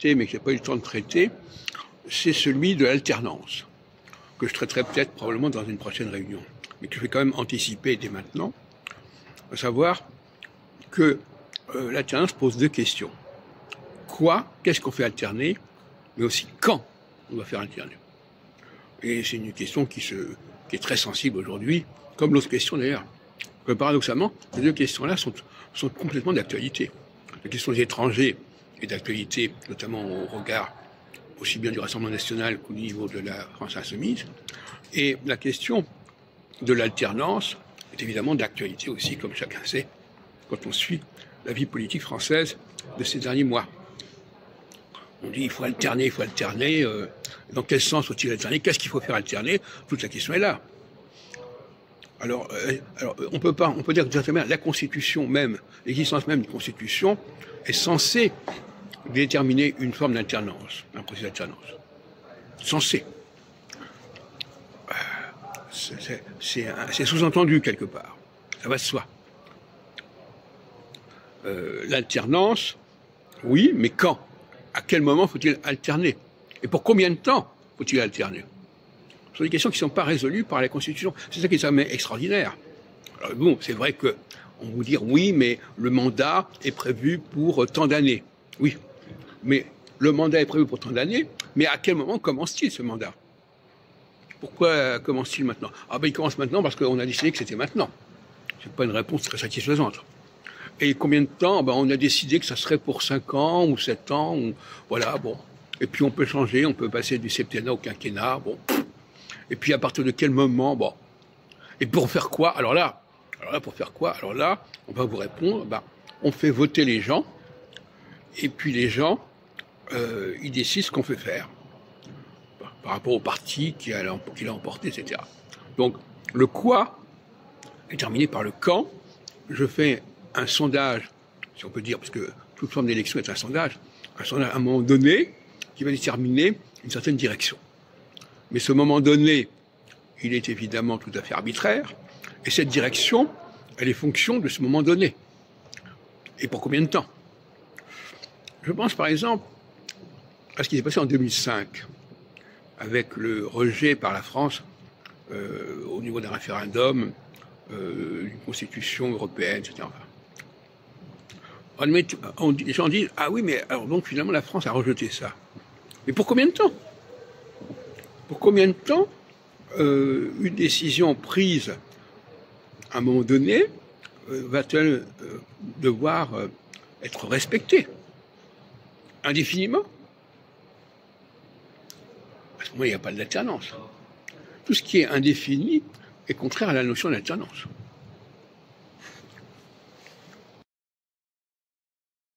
traité, mais que je n'ai pas eu le temps de traiter, c'est celui de l'alternance, que je traiterai peut-être probablement dans une prochaine réunion, mais que je vais quand même anticiper dès maintenant, à savoir que l'alternance pose deux questions. Qu'est-ce qu'on fait alterner, mais aussi quand on doit faire alterner. Et c'est une question qui est très sensible aujourd'hui, comme l'autre question d'ailleurs. Paradoxalement, ces deux questions-là sont complètement d'actualité. La question des étrangers est d'actualité, notamment au regard aussi bien du Rassemblement national qu'au niveau de la France insoumise. Et la question de l'alternance est évidemment d'actualité aussi, comme chacun sait, quand on suit la vie politique française de ces derniers mois. On dit il faut alterner. Dans quel sens faut-il alterner? Qu'est-ce qu'il faut faire alterner? Toute la question est là. Alors on peut dire que d'une certaine manière, la Constitution même, l'existence même d'une Constitution est censée déterminer une forme d'alternance, un processus d'alternance. Censé. C'est sous-entendu quelque part. Ça va de soi. L'alternance, oui, mais quand? À quel moment faut-il alterner? Et pour combien de temps faut-il alterner? Ce sont des questions qui ne sont pas résolues par la Constitution. C'est ça qui est extraordinaire. Alors bon, c'est vrai qu'on vous dire oui, mais le mandat est prévu pour tant d'années. Oui, mais le mandat est prévu pour tant d'années, mais à quel moment commence-t-il ce mandat? Pourquoi commence-t-il maintenant? Ah ben il commence maintenant parce qu'on a décidé que c'était maintenant. C'est pas une réponse très satisfaisante. Et combien de temps? Ben on a décidé que ça serait pour 5 ans ou 7 ans. Voilà, bon. Et puis on peut changer, on peut passer du septennat au quinquennat. Bon. Et puis à partir de quel moment? Bon. Et pour faire quoi? Alors là, pour faire quoi? Alors là, on va vous répondre, on fait voter les gens, et puis les gens, ils décident ce qu'on fait faire, par rapport au parti qui l'a emporté, etc. Donc, le quoi est terminé par le quand. Je fais un sondage, si on peut dire, parce que toute forme d'élection est un sondage à un moment donné, qui va déterminer une certaine direction. Mais ce moment donné, il est évidemment tout à fait arbitraire, et cette direction, elle est fonction de ce moment donné. Et pour combien de temps? Je pense par exemple à ce qui s'est passé en 2005, avec le rejet par la France, au niveau d'un référendum, d'une constitution européenne, etc. Les gens disent, ah oui, mais alors donc finalement la France a rejeté ça. Mais pour combien de temps? Pour combien de temps une décision prise à un moment donné va-t-elle devoir être respectée indéfiniment? À ce moment, il n'y a pas d'alternance. Tout ce qui est indéfini est contraire à la notion d'alternance.